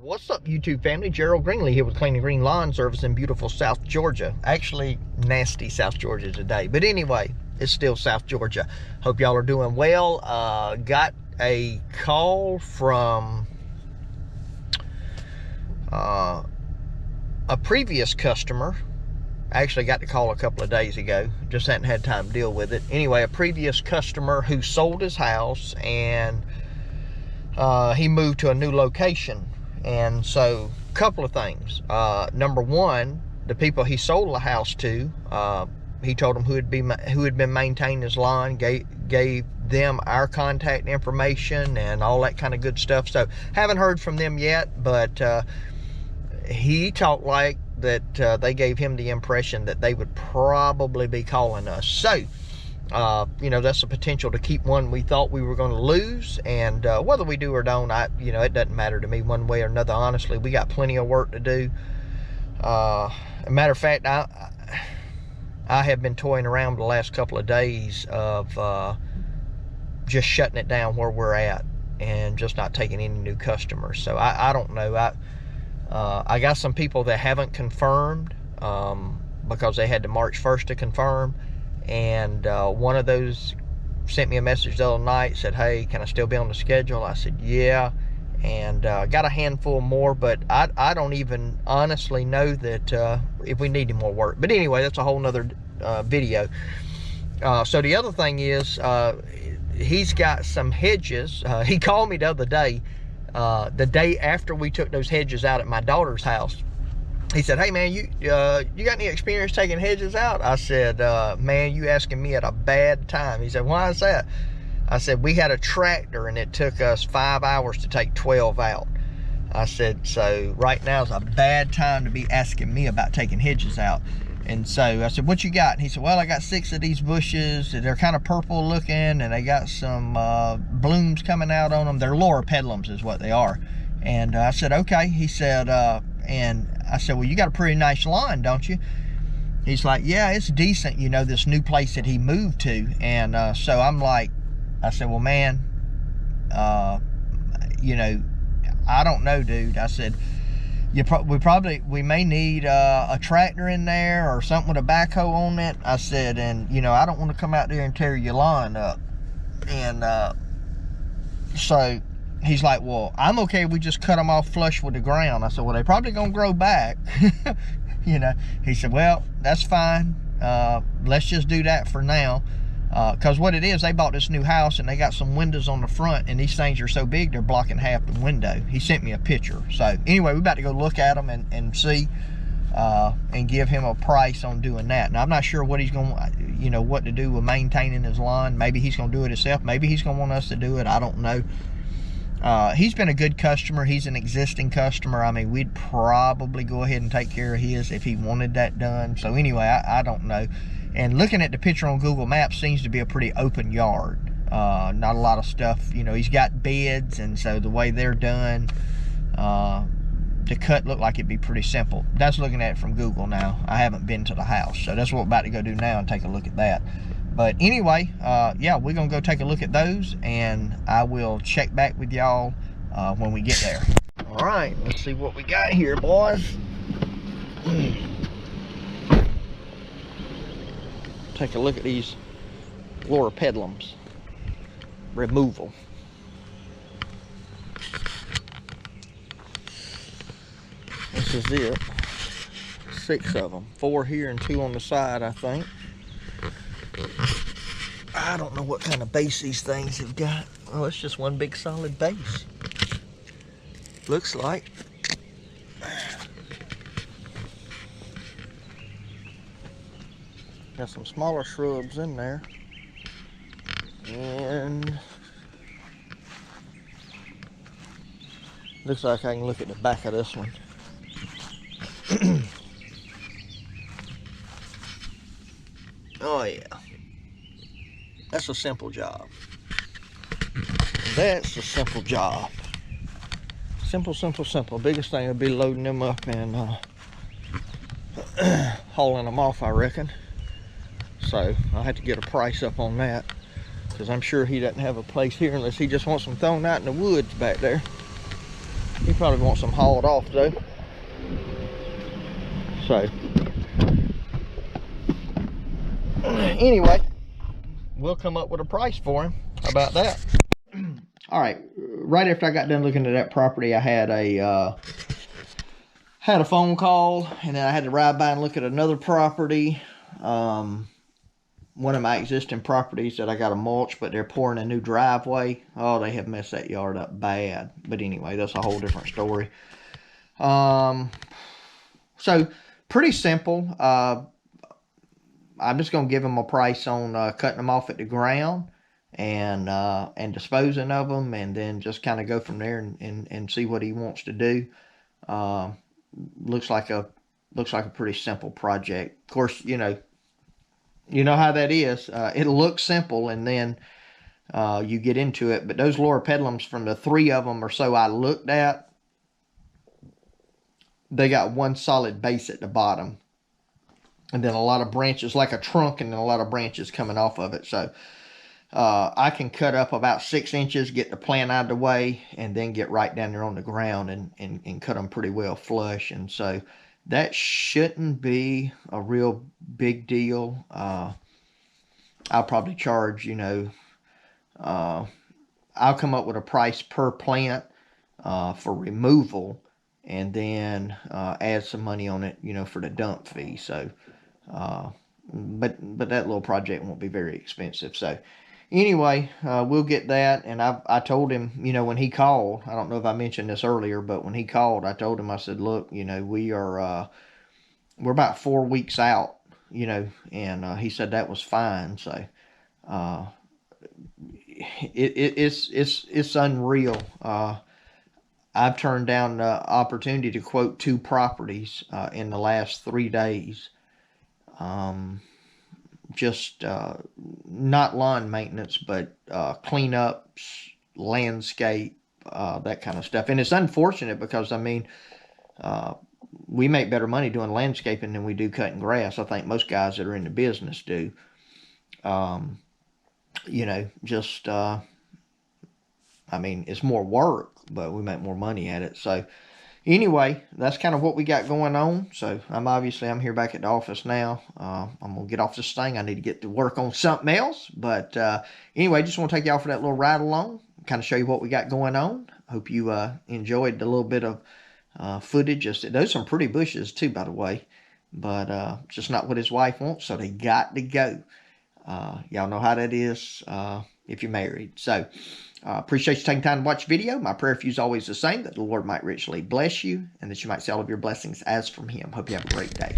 What's up, YouTube family? Gerald Greenlee here with Clean and Green Lawn Service in beautiful South Georgia. Actually, nasty South Georgia today. But anyway, it's still South Georgia. Hope y'all are doing well. Got a call from a previous customer. I actually got the call a couple of days ago. Just hadn't had time to deal with it. Anyway, a previous customer who sold his house and he moved to a new location. And so, a couple of things. Number one, the people he sold the house to, he told them who had been maintaining his lawn, gave them our contact information and all that kind of good stuff. So, haven't heard from them yet, but he talked like that they gave him the impression that they would probably be calling us. So, you know, that's a potential to keep one we thought we were going to lose, and whether we do or don't, you know, it doesn't matter to me one way or another. Honestly, we got plenty of work to do. As a matter of fact, I have been toying around the last couple of days of just shutting it down where we're at and just not taking any new customers. So I don't know. I got some people that haven't confirmed because they had to March 1st to confirm. And one of those sent me a message the other night, said, hey, can I still be on the schedule? I said, yeah. And got a handful more, but I don't even honestly know that if we need any more work. But anyway, that's a whole nother video. So the other thing is, he's got some hedges. He called me the other day, the day after we took those hedges out at my daughter's house. He said, hey man, you got any experience taking hedges out? I said, man, you asking me at a bad time. He said, why is that? I said, we had a tractor and it took us 5 hours to take 12 out. I said, so right now is a bad time to be asking me about taking hedges out. And so I said, what you got? And he said, well, I got 6 of these bushes. They're kind of purple looking and they got some blooms coming out on them. They're loropetalums is what they are. And I said, okay. He said, and I said, well, you got a pretty nice lawn, don't you? He's like, yeah, it's decent, you know, this new place that he moved to. And so I'm like, I said, well, man, you know, I don't know, dude. I said, we may need a tractor in there or something with a backhoe on it. I said, and, you know, I don't want to come out there and tear your lawn up. And so he's like, well, I'm okay. We just cut them off flush with the ground. I said, well, they probably gonna grow back. You know, he said, well, that's fine. Let's just do that for now. Because what it is, they bought this new house and they got some windows on the front and these things are so big, they're blocking half the window. He sent me a picture. So anyway, we're about to go look at them and see, and give him a price on doing that. Now, I'm not sure what he's going to, you know, what to do with maintaining his lawn. Maybe he's going to do it himself. Maybe he's going to want us to do it. I don't know. He's been a good customer. He's an existing customer. I mean, we'd probably go ahead and take care of his if he wanted that done. So anyway, I don't know. And looking at the picture on Google Maps, seems to be a pretty open yard. Not a lot of stuff. You know, he's got beds, and so the way they're done, the cut looked like it'd be pretty simple. That's looking at it from Google now. I haven't been to the house. So that's what we're about to go do now and take a look at that. But anyway, yeah, we're going to go take a look at those, and I will check back with y'all when we get there. All right, let's see what we got here, boys. Take a look at these loropetalums removal. This is it. 6 of them. 4 here and 2 on the side, I think. I don't know what kind of base these things have got. Oh, it's just one big solid base. Looks like. Got some smaller shrubs in there. And looks like I can look at the back of this one. Oh yeah. That's a simple job. That's a simple job. Simple, simple, simple. Biggest thing would be loading them up and hauling them off, I reckon. So I had to get a price up on that, because I'm sure he doesn't have a place here unless he just wants them thrown out in the woods back there. He probably wants them hauled off though. So anyway, we'll come up with a price for him. How about that? All right, right after I got done looking at that property, I had a phone call, and then I had to ride by and look at another property. One of my existing properties that I got to mulch, but they're pouring a new driveway. Oh, they have messed that yard up bad. But anyway, that's a whole different story. So pretty simple. I'm just going to give them a price on cutting them off at the ground and disposing of them, and then just kind of go from there and see what he wants to do. Looks like a pretty simple project. Of course, you know how that is. It'll look simple, and then you get into it. But those loropetalums, from the 3 of them or so I looked at, they got one solid base at the bottom, and then a lot of branches, like a trunk, and then a lot of branches coming off of it. So I can cut up about 6 inches, get the plant out of the way, and then get right down there on the ground and cut them pretty well flush. And so that shouldn't be a real big deal. I'll probably charge, I'll come up with a price per plant for removal, and then add some money on it, for the dump fee. So, but that little project won't be very expensive. So anyway, we'll get that. And I told him, when he called, I don't know if I mentioned this earlier, but when he called, I told him, I said, look, we're about 4 weeks out, and he said that was fine. So, it's unreal. I've turned down the opportunity to quote 2 properties in the last 3 days. Just not lawn maintenance, but cleanups, landscape, that kind of stuff. And it's unfortunate because, we make better money doing landscaping than we do cutting grass. I think most guys that are in the business do. It's more work, but we make more money at it. So anyway, that's kind of what we got going on. So I'm here back at the office now. I'm going to get off this thing. I need to get to work on something else. But anyway, just want to take y'all for that little ride along, kind of show you what we got going on. Hope you enjoyed the little bit of footage. Those are some pretty bushes too, by the way. But just not what his wife wants, so they got to go. Y'all know how that is if you're married. So appreciate you taking time to watch the video. My prayer for you is always the same, that the Lord might richly bless you, and that you might see all of your blessings as from him. Hope you have a great day.